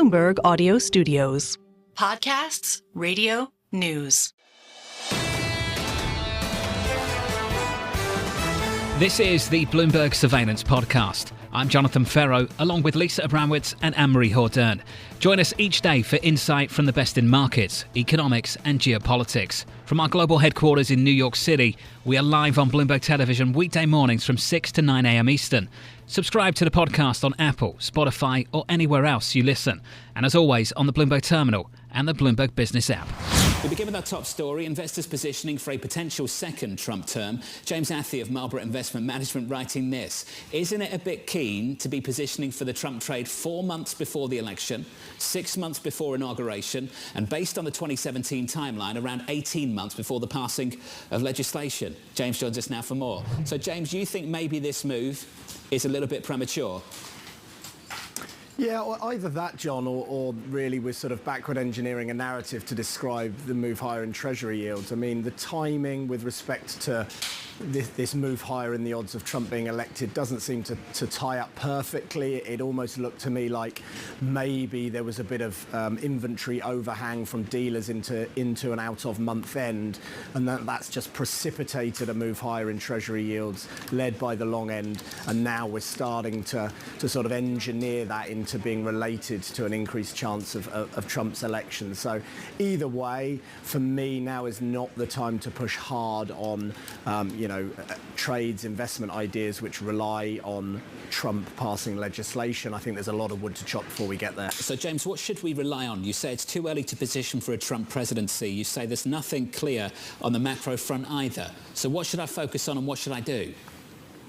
Bloomberg Audio Studios. Podcasts, radio, news. This is the Bloomberg Surveillance Podcast. I'm Jon Ferro, along with Lisa Abramowicz and Anne-Marie Hordern. Join us each day for insight from the best in markets, economics and geopolitics. From our global headquarters in New York City, we are live on Bloomberg Television weekday mornings from 6 to 9 a.m. Eastern. Subscribe to the podcast on Apple, Spotify or anywhere else you listen. And as always, on the Bloomberg Terminal and the Bloomberg Business app. We begin with our top story, investors positioning for a potential second Trump term. James Athey of Marlborough Investment Management writing this: isn't it a bit keen to be positioning for the Trump trade 4 months before the election, 6 months before inauguration, and based on the 2017 timeline, around 18 months before the passing of legislation? James joins us now for more. So, James, you think maybe this move is a little bit premature? Yeah, or either that, John, or really we're sort of backward engineering a narrative to describe the move higher in Treasury yields. I mean, the timing with respect to this move higher in the odds of Trump being elected doesn't seem to tie up perfectly. It almost looked to me like maybe there was a bit of inventory overhang from dealers into and out of month end, and that's just precipitated a move higher in Treasury yields led by the long end, and now we're starting to sort of engineer that into being related to an increased chance of Trump's election. So either way, for me, now is not the time to push hard on trades, investment ideas which rely on Trump passing legislation. I think there's a lot of wood to chop before we get there. So, James, what should we rely on? You say it's too early to position for a Trump presidency. You say there's nothing clear on the macro front either. So what should I focus on and what should I do?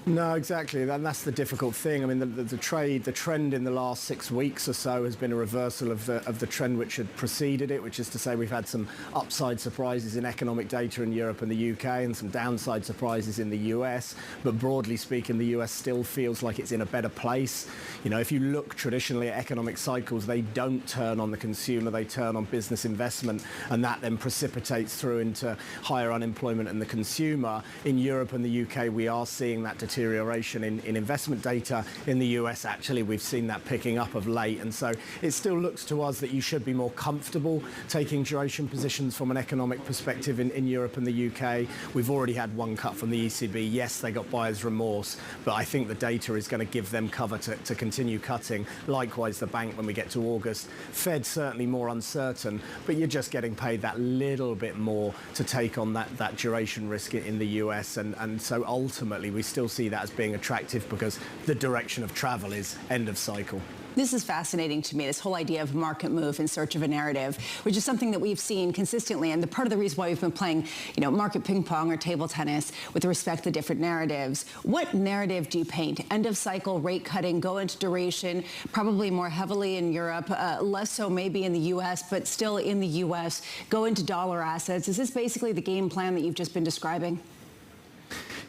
No, exactly. And that's the difficult thing. I mean, the trend in the last 6 weeks or so has been a reversal of the trend which had preceded it, which is to say we've had some upside surprises in economic data in Europe and the UK and some downside surprises in the US. But broadly speaking, the US still feels like it's in a better place. You know, if you look traditionally at economic cycles, they don't turn on the consumer, they turn on business investment, and that then precipitates through into higher unemployment in the consumer. In Europe and the UK, we are seeing that deterioration in investment data. In the US, actually, we've seen that picking up of late. And so it still looks to us that you should be more comfortable taking duration positions from an economic perspective in Europe and the UK. We've already had one cut from the ECB. Yes, they got buyer's remorse, but I think the data is going to give them cover to continue cutting. Likewise, the bank when we get to August. Fed certainly more uncertain, but you're just getting paid that little bit more to take on that duration risk in the US. And so ultimately, we still see that as being attractive because the direction of travel is end of cycle. This is fascinating to me, this whole idea of market move in search of a narrative, which is something that we've seen consistently. And part of the reason why we've been playing, market ping pong or table tennis with respect to different narratives. What narrative do you paint? End of cycle, rate cutting, go into duration, probably more heavily in Europe, less so maybe in the US, but still in the US, go into dollar assets. Is this basically the game plan that you've just been describing?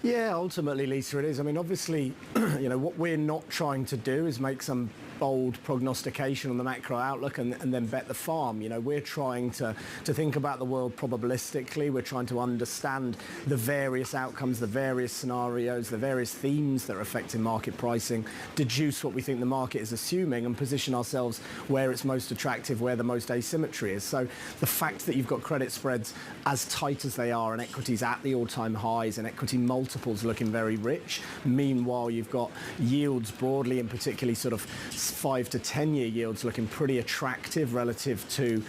Yeah, ultimately, Lisa, it is. I mean, obviously, what we're not trying to do is make some bold prognostication on the macro outlook and then bet the farm. We're trying to think about the world probabilistically. We're trying to understand the various outcomes, the various scenarios, the various themes that are affecting market pricing, deduce what we think the market is assuming, and position ourselves where it's most attractive, where the most asymmetry is. So the fact that you've got credit spreads as tight as they are and equities at the all-time highs and equity multiples looking very rich, meanwhile you've got yields broadly, and particularly sort of 5 to 10 year yields looking pretty attractive relative to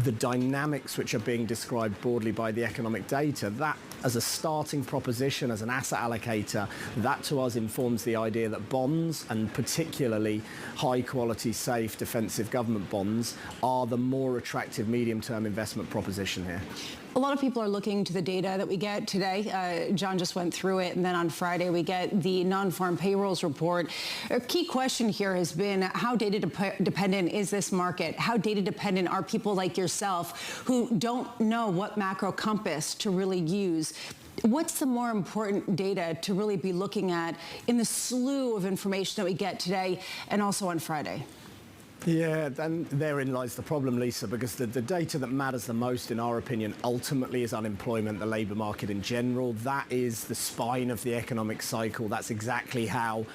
the dynamics which are being described broadly by the economic data. That, as a starting proposition, as an asset allocator, that to us informs the idea that bonds, and particularly high quality, safe, defensive government bonds, are the more attractive medium-term investment proposition here. A lot of people are looking to the data that we get today. John just went through it, and then on Friday we get the non-farm payrolls report. A key question here has been, how data dependent is this market? How data dependent are people like yourself who don't know what macro compass to really use? What's the more important data to really be looking at in the slew of information that we get today and also on Friday? Yeah, and therein lies the problem, Lisa, because the data that matters the most, in our opinion, ultimately is unemployment, the labour market in general. That is the spine of the economic cycle. That's exactly how,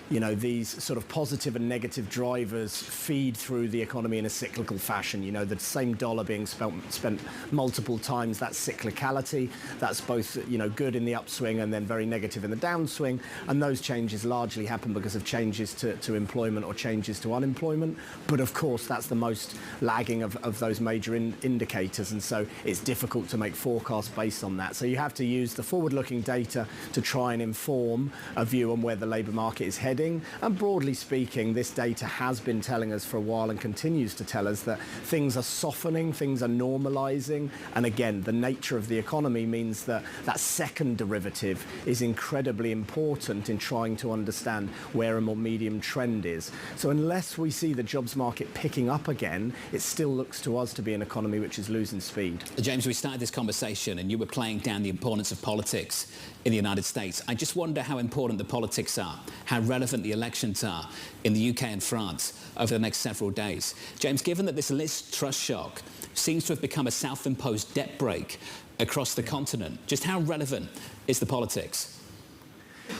these sort of positive and negative drivers feed through the economy in a cyclical fashion. The same dollar being spent multiple times, that's cyclicality. That's both, good in the upswing and then very negative in the downswing. And those changes largely happen because of changes to employment or changes to unemployment. But of course, that's the most lagging of those major indicators. And so it's difficult to make forecasts based on that. So you have to use the forward-looking data to try and inform a view on where the labour market is heading. And broadly speaking, this data has been telling us for a while and continues to tell us that things are softening, things are normalising. And again, the nature of the economy means that that second derivative is incredibly important in trying to understand where a more medium trend is. So unless we see the jobs market picking up again, it still looks to us to be an economy which is losing speed. James, we started this conversation and you were playing down the importance of politics in the United States. I just wonder how important the politics are, how relevant the elections are in the UK and France over the next several days. James, given that this Liz Truss shock seems to have become a self-imposed debt brake across the continent, just how relevant is the politics?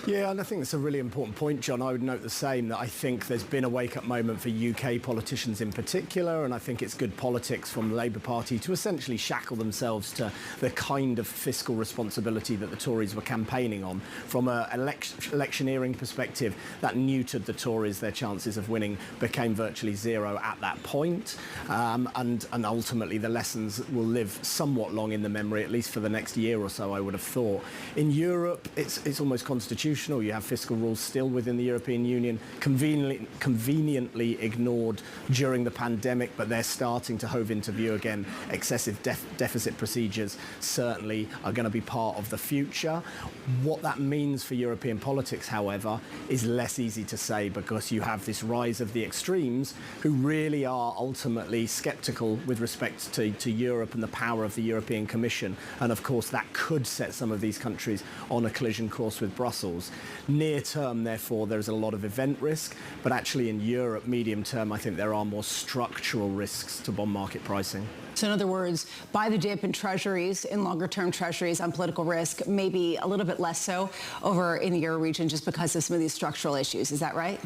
Yeah, and I think that's a really important point, John. I would note the same, that I think there's been a wake-up moment for UK politicians in particular, and I think it's good politics from the Labour Party to essentially shackle themselves to the kind of fiscal responsibility that the Tories were campaigning on. From an electioneering perspective, that neutered the Tories. Their chances of winning became virtually zero at that point. And ultimately, the lessons will live somewhat long in the memory, at least for the next year or so, I would have thought. In Europe, it's almost constitutional. You have fiscal rules still within the European Union, conveniently ignored during the pandemic, but they're starting to hove into view again. Excessive deficit procedures certainly are going to be part of the future. What that means for European politics, however, is less easy to say, because you have this rise of the extremes who really are ultimately sceptical with respect to Europe and the power of the European Commission. And of course, that could set some of these countries on a collision course with Brussels. Near term, therefore, there's a lot of event risk, but actually in Europe, medium term, I think there are more structural risks to bond market pricing. So in other words, buy the dip in treasuries, in longer-term treasuries on political risk, maybe a little bit less so over in the Euro region just because of some of these structural issues. Is that right?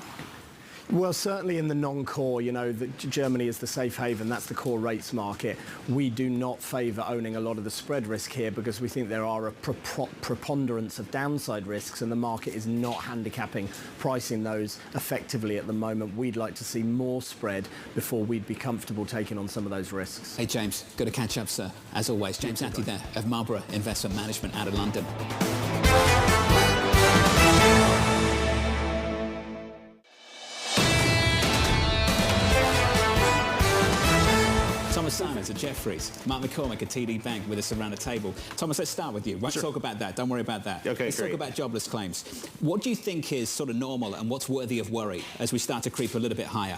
Well, certainly in the non-core, Germany is the safe haven. That's the core rates market. We do not favour owning a lot of the spread risk here because we think there are a preponderance of downside risks, and the market is not handicapping pricing those effectively at the moment. We'd like to see more spread before we'd be comfortable taking on some of those risks. Hey, James, good to catch up, sir. As always, James Athey there of Marlborough Investment Management out of London. Thomas Simons at Jefferies, Mark McCormick at TD Bank with us around the table. Thomas, let's start with you. Won't talk about that. Don't worry about that. Okay, let's great. talk about jobless claims. What do you think is sort of normal and what's worthy of worry as we start to creep a little bit higher?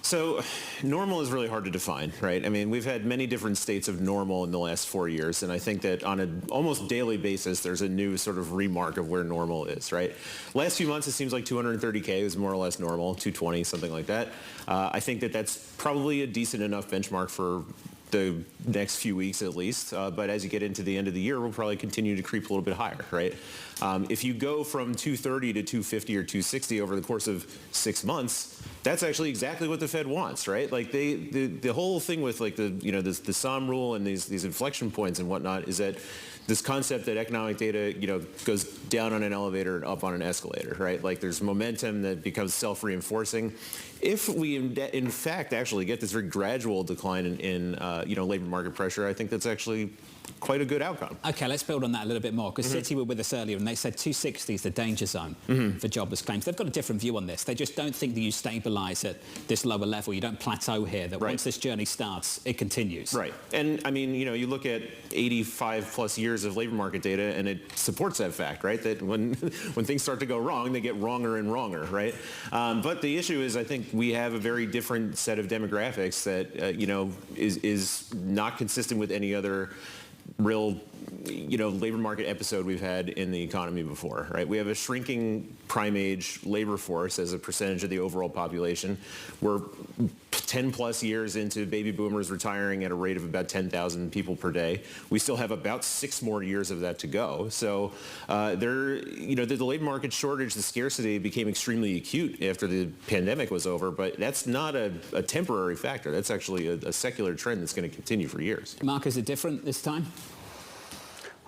So normal is really hard to define, right? I mean, we've had many different states of normal in the last 4 years, and I think that on an almost daily basis, there's a new sort of remark of where normal is, right? Last few months, it seems like 230K is more or less normal, 220, something like that. I think that that's probably a decent enough benchmark for the next few weeks at least, but as you get into the end of the year, we'll probably continue to creep a little bit higher, right? If you go from 230 to 250 or 260 over the course of 6 months, that's actually exactly what the Fed wants, right? Like the whole thing with like the SOM rule and these inflection points and whatnot is that this concept that economic data, goes down on an elevator and up on an escalator, right? Like there's momentum that becomes self-reinforcing. If we in fact actually get this very gradual decline in labor market pressure, I think that's actually quite a good outcome. Okay, let's build on that a little bit more, because Citi were with us earlier and they said 260 is the danger zone for jobless claims. They've got a different view on this. They just don't think that you stabilise at this lower level. You don't plateau here, that once this journey starts, it continues. Right. And I mean, you look at 85 plus years of labor market data and it supports that fact, right? That when things start to go wrong, they get wronger and wronger, right? But the issue is, I think we have a very different set of demographics that, is not consistent with any other real labor market episode we've had in the economy before, right? We have a shrinking prime age labor force as a percentage of the overall population. We're 10 plus years into baby boomers retiring at a rate of about 10,000 people per day. We still have about 6 more years of that to go. So the labor market shortage, the scarcity became extremely acute after the pandemic was over, but that's not a temporary factor. That's actually a secular trend that's going to continue for years. Mark, is it different this time?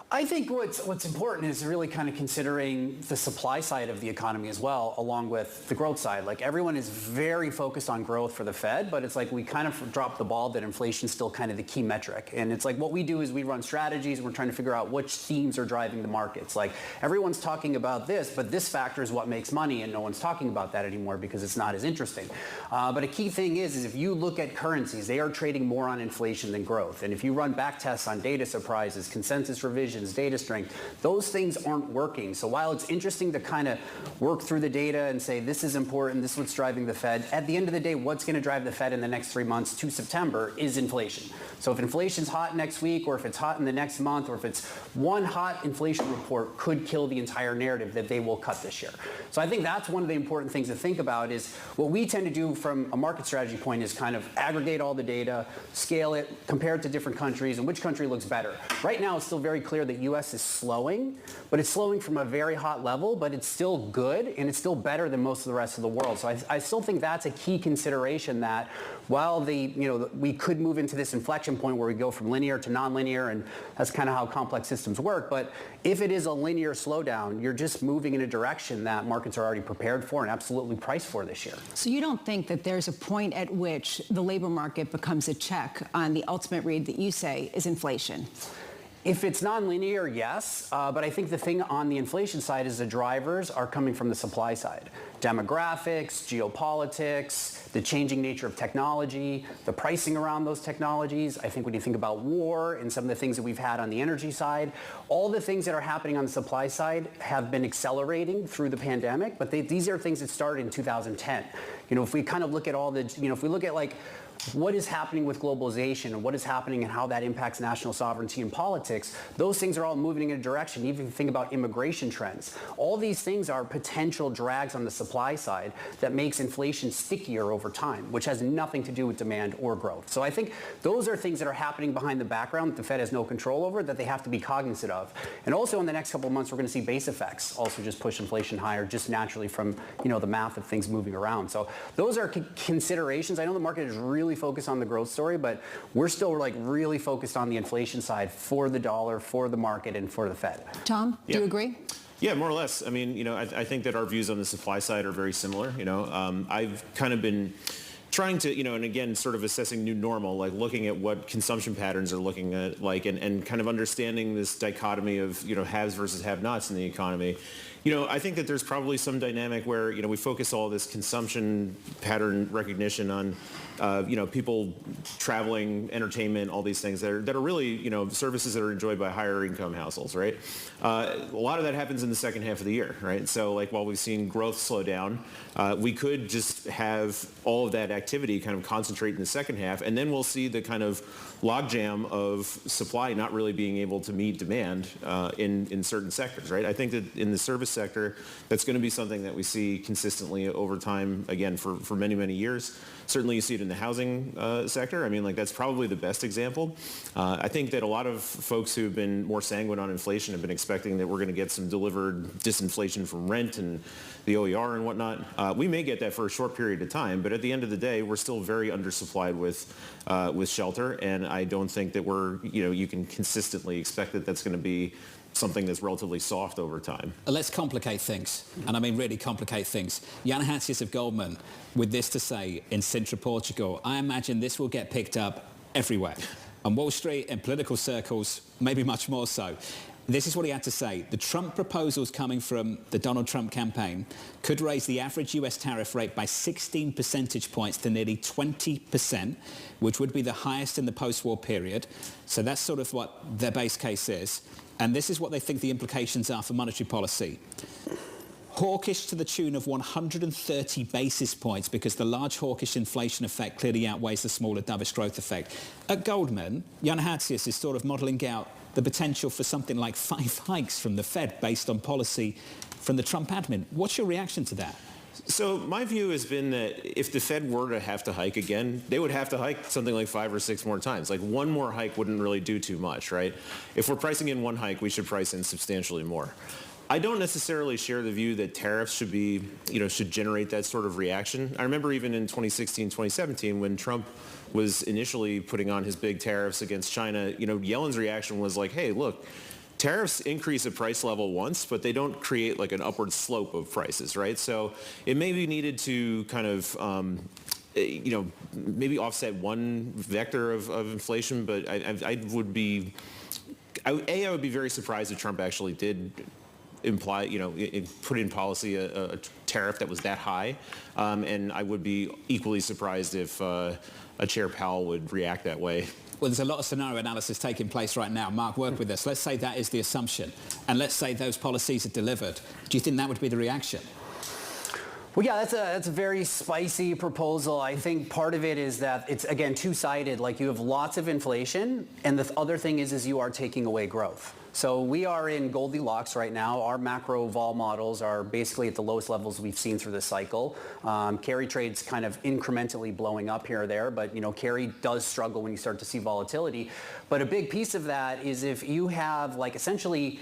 I think what's important is really kind of considering the supply side of the economy as well, along with the growth side. Like, everyone is very focused on growth for the Fed, but it's like we kind of dropped the ball that inflation is still kind of the key metric. And it's like what we do is we run strategies and we're trying to figure out which themes are driving the markets. Like, everyone's talking about this, but this factor is what makes money, and no one's talking about that anymore because it's not as interesting. But a key thing is if you look at currencies, they are trading more on inflation than growth. And if you run back tests on data surprises, consensus revisions, data strength, those things aren't working. So while it's interesting to kind of work through the data and say this is important, this is what's driving the Fed, at the end of the day, what's going to drive the Fed in the next 3 months to September is inflation. So if inflation's hot next week, or if it's hot in the next month, or if it's one hot inflation report could kill the entire narrative that they will cut this year. So I think that's one of the important things to think about. Is what we tend to do from a market strategy point is kind of aggregate all the data, scale it, compare it to different countries, and which country looks better. Right now, it's still very clear that U.S. is slowing, but it's slowing from a very hot level, but it's still good, and it's still better than most of the rest of the world. So I still think that's a key consideration, that while we could move into this inflection point where we go from linear to nonlinear, and that's kind of how complex systems work, but if it is a linear slowdown, you're just moving in a direction that markets are already prepared for and absolutely priced for this year. So you don't think that there's a point at which the labor market becomes a check on the ultimate read that you say is inflation? If it's nonlinear, yes, but I think the thing on the inflation side is the drivers are coming from the supply side. Demographics, geopolitics, the changing nature of technology, the pricing around those technologies. I think when you think about war and some of the things that we've had on the energy side, all the things that are happening on the supply side have been accelerating through the pandemic, but these are things that started in 2010. If we kind of look at all the, if we look at like what is happening with globalization and what is happening and how that impacts national sovereignty and politics, those things are all moving in a direction. Even if you think about immigration trends, all these things are potential drags on the supply side that makes inflation stickier over time, which has nothing to do with demand or growth. So I think those are things that are happening behind the background that the Fed has no control over, that they have to be cognizant of. And also in the next couple of months, we're going to see base effects also just push inflation higher just naturally from, the math of things moving around. So those are considerations. I know the market is really focused on the growth story, but we're still really focused on the inflation side for the dollar, for the market, and for the Fed. Tom, do you agree? Yeah, more or less. I mean, I think that our views on the supply side are very similar. I've kind of been trying to, and again, sort of assessing new normal, like looking at what consumption patterns are looking at, and kind of understanding this dichotomy of, haves versus have-nots in the economy. I think that there's probably some dynamic where, we focus all this consumption pattern recognition on, people traveling, entertainment, all these things that are really, services that are enjoyed by higher income households, right? A lot of that happens in the second half of the year, right? So while we've seen growth slow down, we could just have all of that activity kind of concentrate in the second half, and then we'll see the kind of logjam of supply not really being able to meet demand in certain sectors, right? I think that in the service sector, that's going to be something that we see consistently over time, again, for many, many years. Certainly you see it in the housing sector. I mean, that's probably the best example. I think that a lot of folks who have been more sanguine on inflation have been expecting that we're going to get some delivered disinflation from rent and the OER and whatnot. We may get that for a short period of time, but at the end of the day, we're still very undersupplied with shelter, and I don't think that you can consistently expect that that's going to be something that's relatively soft over time. Let's complicate things, and I mean really complicate things. Jan Ferro of Goldman, with this to say, in Sintra, Portugal, I imagine this will get picked up everywhere. On Wall Street, in political circles, maybe much more so. This is what he had to say. The Trump proposals coming from the Donald Trump campaign could raise the average US tariff rate by 16 percentage points to nearly 20%, which would be the highest in the post-war period. So that's sort of what their base case is. And this is what they think the implications are for monetary policy. Hawkish to the tune of 130 basis points, because the large hawkish inflation effect clearly outweighs the smaller dovish growth effect. At Goldman, Jan Ferro is sort of modelling out the potential for something like 5 hikes from the Fed based on policy from the Trump admin. What's your reaction to that? So my view has been that if the Fed were to have to hike again, they would have to hike something like 5 or 6 more times. Like one more hike wouldn't really do too much, right? If we're pricing in one hike, we should price in substantially more. I don't necessarily share the view that tariffs should be, should generate that sort of reaction. I remember even in 2016, 2017, when Trump was initially putting on his big tariffs against China, Yellen's reaction was like, hey, look, tariffs increase a price level once, but they don't create like an upward slope of prices, right? So it may be needed to kind of, maybe offset one vector of inflation, but I would be very surprised if Trump actually did put in policy a tariff that was that high, and I would be equally surprised if Chair Powell would react that way. Well, there's a lot of scenario analysis taking place right now. Mark, work with us. Let's say that is the assumption, and let's say those policies are delivered. Do you think that would be the reaction? Well, yeah, that's a very spicy proposal. I think part of it is that it's, again, two-sided. Like, you have lots of inflation, and the other thing is you are taking away growth. So we are in Goldilocks right now. Our macro vol models are basically at the lowest levels we've seen through this cycle. Carry trade's kind of incrementally blowing up here or there, but carry does struggle when you start to see volatility. But a big piece of that is if you have like essentially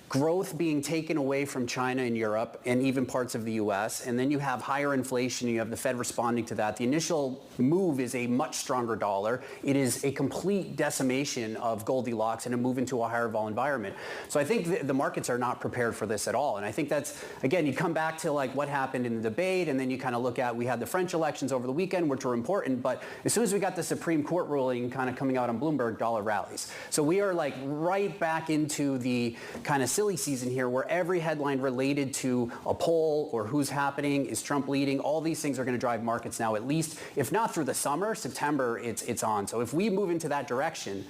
growth being taken away from China and Europe and even parts of the US, and then you have higher inflation, you have the Fed responding to that. The initial move is a much stronger dollar. It is a complete decimation of Goldilocks and a move into a higher vol environment. So I think the markets are not prepared for this at all. And I think that's, again, you come back to like what happened in the debate, and then you kind of look at, we had the French elections over the weekend, which were important, but as soon as we got the Supreme Court ruling kind of coming out on Bloomberg, dollar rallies. So we are like right back into the kind of silly season here where every headline related to a poll or who's happening, is Trump leading, all these things are going to drive markets now, at least, if not through the summer, September, it's on. So if we move into that direction,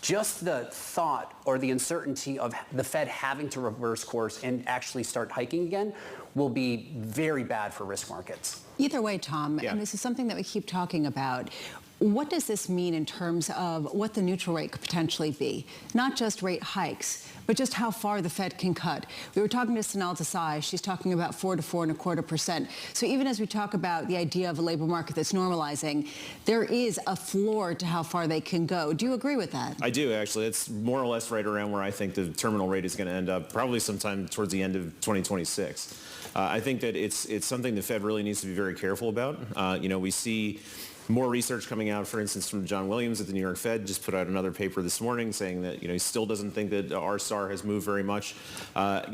just the thought or the uncertainty of the Fed having to reverse course and actually start hiking again will be very bad for risk markets. Either way, Tom, Yeah. and this is something that we keep talking about, what does this mean in terms of what the neutral rate could potentially be? Not just rate hikes, but just how far the Fed can cut. We were talking to Sanal Desai. She's talking about 4 to 4.25%. So even as we talk about the idea of a labor market that's normalizing, there is a floor to how far they can go. Do you agree with that? I do, actually. It's more or less right around where I think the terminal rate is going to end up, probably sometime towards the end of 2026. I think that it's something the Fed really needs to be very careful about. We see more research coming out, for instance, from John Williams at the New York Fed, just put out another paper this morning saying that, he still doesn't think that R-star has moved very much. I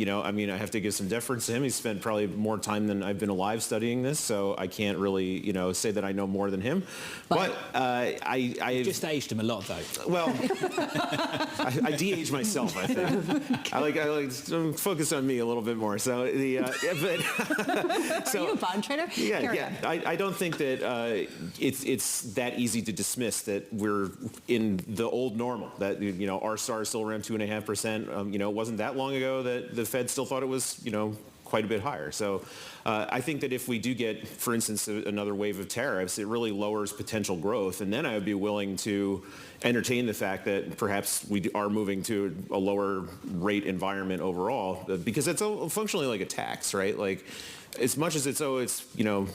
have to give some deference to him. He's spent probably more time than I've been alive studying this, so I can't really, say that I know more than him. But I just aged him a lot, though. Well, I de-age myself, I think. I like focus on me a little bit more. So Are you a bond trader? Yeah. I don't think that it's that easy to dismiss that we're in the old normal, that, our SAR is still around 2.5%. It wasn't that long ago that the Fed still thought it was, quite a bit higher. So I think that if we do get, for instance, another wave of tariffs, it really lowers potential growth. And then I would be willing to entertain the fact that perhaps we are moving to a lower rate environment overall, because it's functionally like a tax, right? Like, as much as it's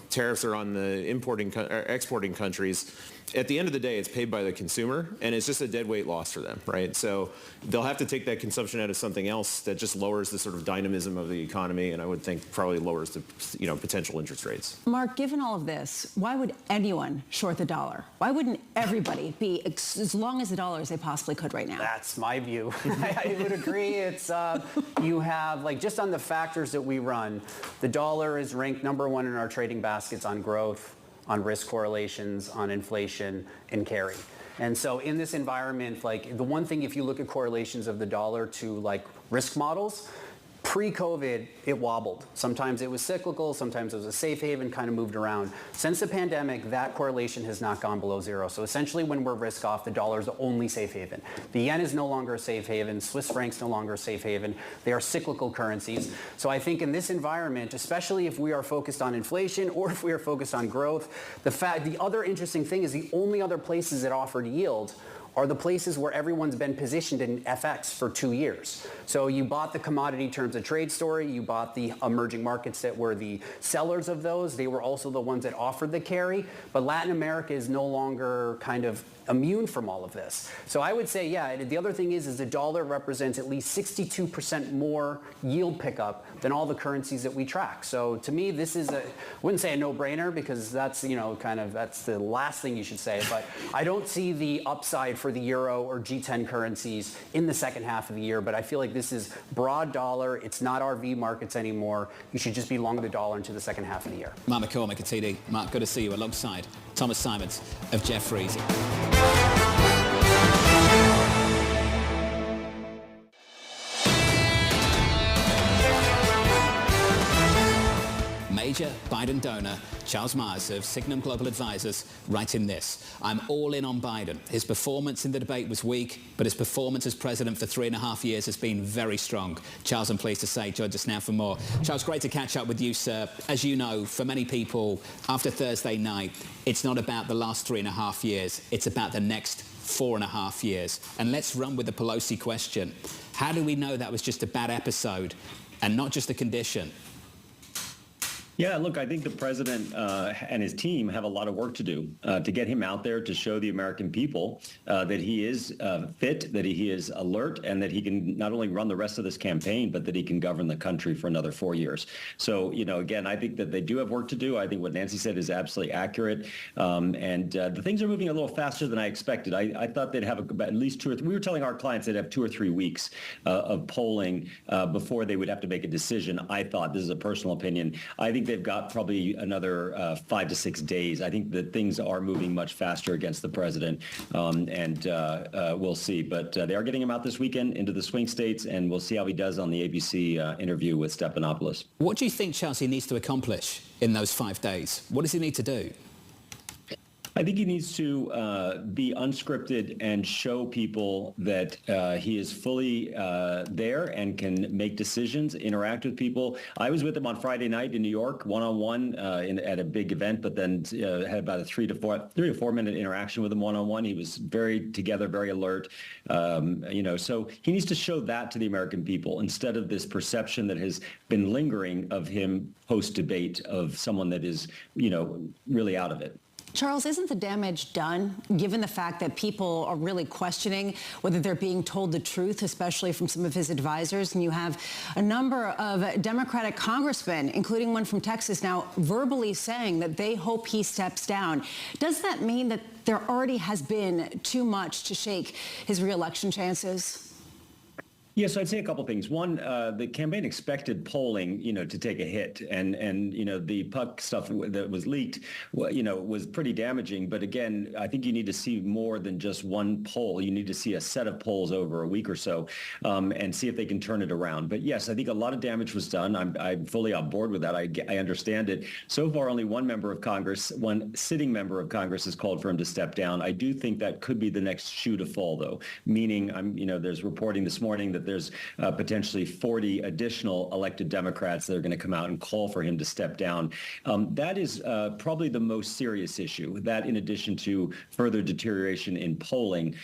tariffs are on the exporting countries, at the end of the day, it's paid by the consumer, and it's just a dead weight loss for them, right? So they'll have to take that consumption out of something else that just lowers the sort of dynamism of the economy, and I would think probably lowers the potential interest rates. Mark, given all of this, why would anyone short the dollar? Why wouldn't everybody be as long as the dollar as they possibly could right now? That's my view. I would agree. It's you have, like, just on the factors that we run, the dollar is ranked number 1 in our trading baskets on growth, on risk correlations, on inflation, and carry. And so in this environment, like, the one thing, if you look at correlations of the dollar to like risk models, pre-COVID, it wobbled. Sometimes it was cyclical, sometimes it was a safe haven, kind of moved around. Since the pandemic, that correlation has not gone below 0. So essentially when we're risk off, the dollar is the only safe haven. The yen is no longer a safe haven. Swiss franc's no longer a safe haven. They are cyclical currencies. So I think in this environment, especially if we are focused on inflation or if we are focused on growth, the other interesting thing is the only other places that offered yield are the places where everyone's been positioned in FX for 2 years. So you bought the commodity terms of trade story, you bought the emerging markets that were the sellers of those. They were also the ones that offered the carry, but Latin America is no longer kind of immune from all of this. So I would say, yeah, the other thing is the dollar represents at least 62% more yield pickup than all the currencies that we track. So to me, this is I wouldn't say a no-brainer because that's, that's the last thing you should say, but I don't see the upside for the euro or G10 currencies in the second half of the year, but I feel like this is broad dollar. It's not RV markets anymore. You should just be long the dollar into the second half of the year. Mark McCormick at TD. Mark, good to see you alongside Thomas Simons of Jefferies. Major Biden donor Charles Myers of Signum Global Advisors writing this: I'm all in on Biden. His performance in the debate was weak, but his performance as president for 3.5 years has been very strong. Charles, I'm pleased to say, joins us now for more. Charles, great to catch up with you, sir. As you know, for many people, after Thursday night, it's not about the last 3.5 years. It's about the next 4.5 years. And let's run with the Pelosi question. How do we know that was just a bad episode and not just a condition? Yeah, look, I think the president and his team have a lot of work to do to get him out there to show the American people that he is fit, that he is alert, and that he can not only run the rest of this campaign, but that he can govern the country for another 4 years. So, again, I think that they do have work to do. I think what Nancy said is absolutely accurate. And the things are moving a little faster than I expected. I thought they'd have at least 2 or 3. We were telling our clients they'd have 2 or 3 weeks of polling before they would have to make a decision. I thought, this is a personal opinion, I think they've got probably another 5 to 6 days. I think that things are moving much faster against the president, and we'll see. But they are getting him out this weekend into the swing states, and we'll see how he does on the ABC interview with Stephanopoulos. What do you think Chelsea needs to accomplish in those 5 days? What does he need to do? I think he needs to be unscripted and show people that he is fully there and can make decisions, interact with people. I was with him on Friday night in New York, one-on-one at a big event, but then had about a 3 to 4 minute interaction with him one-on-one. He was very together, very alert. So he needs to show that to the American people instead of this perception that has been lingering of him post-debate of someone that is, really out of it. Charles, isn't the damage done, given the fact that people are really questioning whether they're being told the truth, especially from some of his advisors? And you have a number of Democratic congressmen, including one from Texas, now verbally saying that they hope he steps down. Does that mean that there already has been too much to shake his reelection chances? Yes, I'd say a couple things. One, the campaign expected polling, to take a hit, and the puck stuff that was leaked, was pretty damaging. But again, I think you need to see more than just one poll. You need to see a set of polls over a week or so, and see if they can turn it around. But yes, I think a lot of damage was done. I'm fully on board with that. I understand it. So far, only one sitting member of Congress has called for him to step down. I do think that could be the next shoe to fall, though. Meaning, there's reporting this morning that there's potentially 40 additional elected Democrats that are going to come out and call for him to step down. That is probably the most serious issue, that in addition to further deterioration in polling,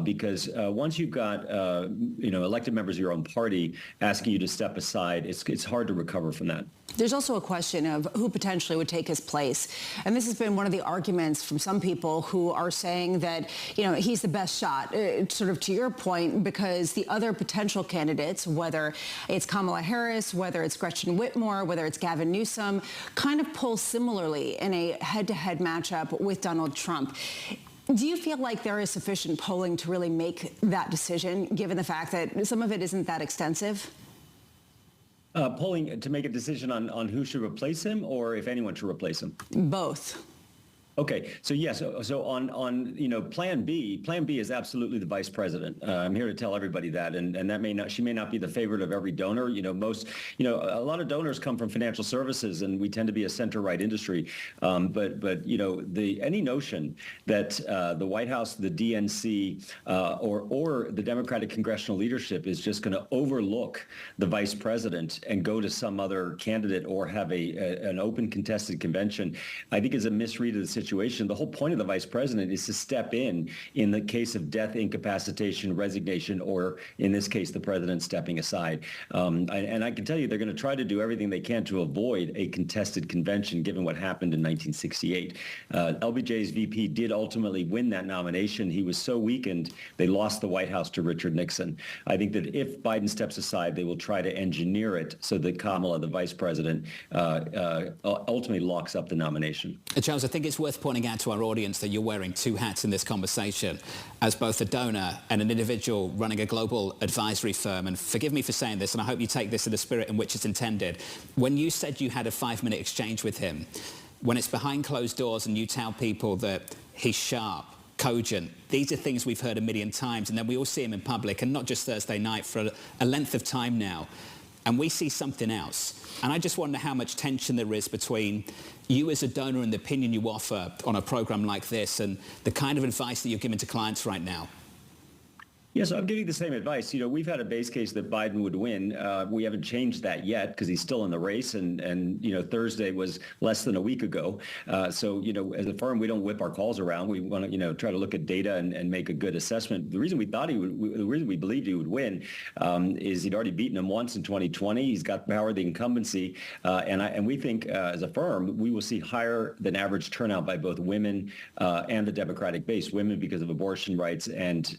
because once you've got elected members of your own party asking you to step aside, it's hard to recover from that. There's also a question of who potentially would take his place. And this has been one of the arguments from some people who are saying that, he's the best shot, sort of to your point, because the other potential candidates, whether it's Kamala Harris, whether it's Gretchen Whitmer, whether it's Gavin Newsom, kind of pull similarly in a head-to-head matchup with Donald Trump. Do you feel like there is sufficient polling to really make that decision, given the fact that some of it isn't that extensive? Polling to make a decision on who should replace him or if anyone should replace him? Both. Okay, so yes, so on Plan B is absolutely the vice president. I'm here to tell everybody that, and that she may not be the favorite of every donor. A lot of donors come from financial services, and we tend to be a center-right industry. But any notion that the White House, the DNC, or the Democratic congressional leadership is just going to overlook the vice president and go to some other candidate or have an open contested convention, I think is a misread of the situation. situation. The whole point of the vice president is to step in the case of death, incapacitation, resignation, or in this case, the president stepping aside. And I can tell you they're going to try to do everything they can to avoid a contested convention, given what happened in 1968. LBJ's VP did ultimately win that nomination. He was so weakened, they lost the White House to Richard Nixon. I think that if Biden steps aside, they will try to engineer it so that Kamala, the vice president, ultimately locks up the nomination. Charles, I think it's worth pointing out to our audience that you're wearing two hats in this conversation, as both a donor and an individual running a global advisory firm. And forgive me for saying this, and I hope you take this in the spirit in which it's intended. When you said you had a 5-minute exchange with him, when it's behind closed doors and you tell people that he's sharp, cogent, these are things we've heard a million times, and then we all see him in public, and not just Thursday night, for a length of time now, and we see something else. And I just wonder how much tension there is between you as a donor and the opinion you offer on a program like this and the kind of advice that you're giving to clients right now. Yeah, so I'm giving the same advice. We've had a base case that Biden would win. We haven't changed that yet because he's still in the race, and Thursday was less than a week ago. So as a firm, we don't whip our calls around. We want to try to look at data and make a good assessment. The reason we believed he would win is he'd already beaten him once in 2020. He's got power of the incumbency, and we think as a firm we will see higher than average turnout by both women and the Democratic base. Women because of abortion rights, and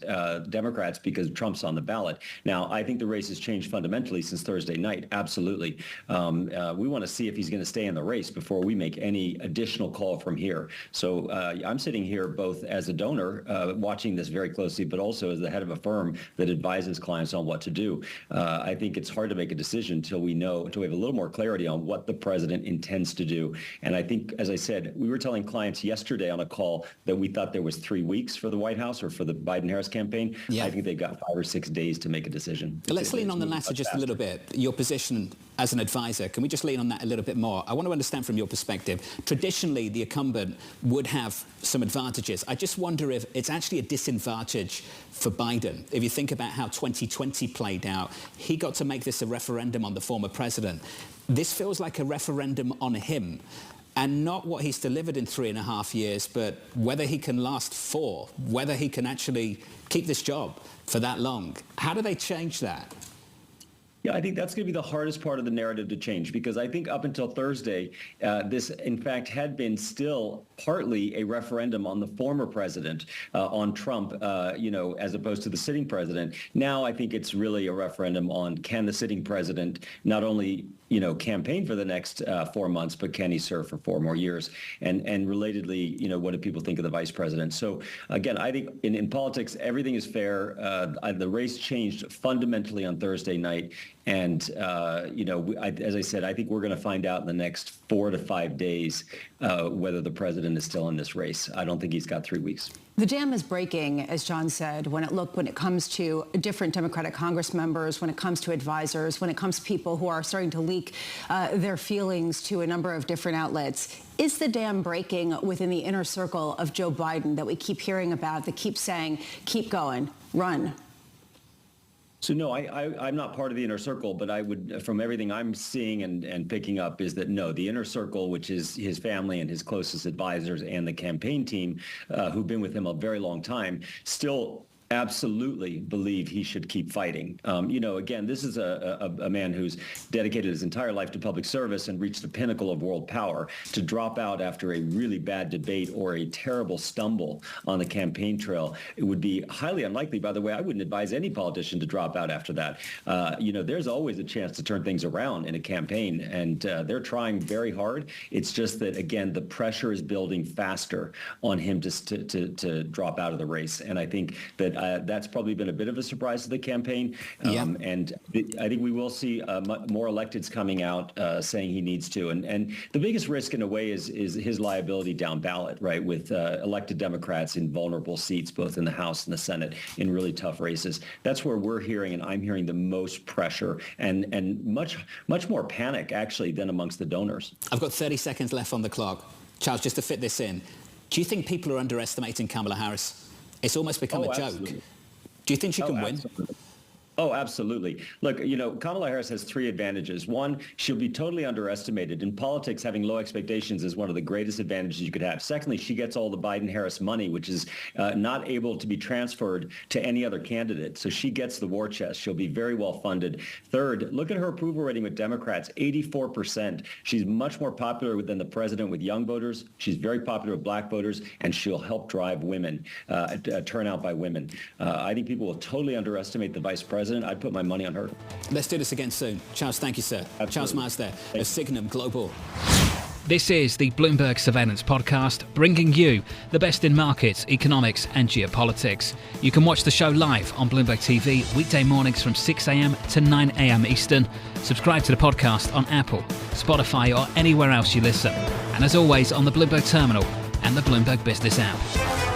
Democrats because Trump's on the ballot. Now, I think the race has changed fundamentally since Thursday night. Absolutely. We want to see if he's going to stay in the race before we make any additional call from here. So I'm sitting here both as a donor watching this very closely, but also as the head of a firm that advises clients on what to do. I think it's hard to make a decision until we have a little more clarity on what the president intends to do. And I think, as I said, we were telling clients yesterday on a call that we thought there was 3 weeks for the White House or for the Biden-Harris campaign. Yeah. I think they've got 5 or 6 days to make a decision. Let's lean on the latter just a little bit. Your position as an advisor, can we just lean on that a little bit more? I want to understand from your perspective. Traditionally, the incumbent would have some advantages. I just wonder if it's actually a disadvantage for Biden. If you think about how 2020 played out, he got to make this a referendum on the former president. This feels like a referendum on him. And not what he's delivered in 3.5 years, but whether he can last 4, whether he can actually keep this job for that long. How do they change that? Yeah, I think that's going to be the hardest part of the narrative to change, because I think up until Thursday, this, in fact, had been still partly a referendum on the former president, on Trump, as opposed to the sitting president. Now I think it's really a referendum on, can the sitting president not only campaign for the next 4 months, but can he serve for 4 more years? And relatedly, what do people think of the vice president? So again, I think in politics, everything is fair. The race changed fundamentally on Thursday night. And, as I said, I think we're going to find out in the next 4 to 5 days whether the president is still in this race. I don't think he's got 3 weeks. The dam is breaking, as Jon said, when it comes to different Democratic Congress members, when it comes to advisors, when it comes to people who are starting to leak their feelings to a number of different outlets. Is the dam breaking within the inner circle of Joe Biden that we keep hearing about, that keep saying, keep going, run? So no, I'm not part of the inner circle, but I would, from everything I'm seeing and picking up, is that no, the inner circle, which is his family and his closest advisors and the campaign team who've been with him a very long time, still absolutely believe he should keep fighting. Again, this is a man who's dedicated his entire life to public service and reached the pinnacle of world power. To drop out after a really bad debate or a terrible stumble on the campaign trail, it would be highly unlikely. By the way, I wouldn't advise any politician to drop out after that. There's always a chance to turn things around in a campaign, and they're trying very hard. It's just that, again, the pressure is building faster on him to drop out of the race. And I think that that's probably been a bit of a surprise to the campaign. And I think we will see more electeds coming out saying he needs to. And the biggest risk in a way is his liability down ballot, right, with elected Democrats in vulnerable seats, both in the House and the Senate, in really tough races. That's where we're hearing, and I'm hearing, the most pressure and much more panic, actually, than amongst the donors. I've got 30 seconds left on the clock. Charles, just to fit this in, do you think people are underestimating Kamala Harris? It's almost become a joke. Absolutely. Do you think she can win? Absolutely. Oh, absolutely. Look, Kamala Harris has three advantages. One, she'll be totally underestimated. In politics, having low expectations is one of the greatest advantages you could have. Secondly, she gets all the Biden-Harris money, which is not able to be transferred to any other candidate. So she gets the war chest. She'll be very well funded. Third, look at her approval rating with Democrats, 84%. She's much more popular than the president with young voters. She's very popular with black voters, and she'll help drive women, turnout by women. I think people will totally underestimate the vice president. I'd put my money on her. Let's do this again soon. Charles, thank you, sir. Absolutely. Charles Myers there of Signum Global. This is the Bloomberg Surveillance Podcast, bringing you the best in markets, economics and geopolitics. You can watch the show live on Bloomberg TV weekday mornings from 6 a.m. to 9 a.m. Eastern. Subscribe to the podcast on Apple, Spotify or anywhere else you listen. And as always, on the Bloomberg Terminal and the Bloomberg Business app.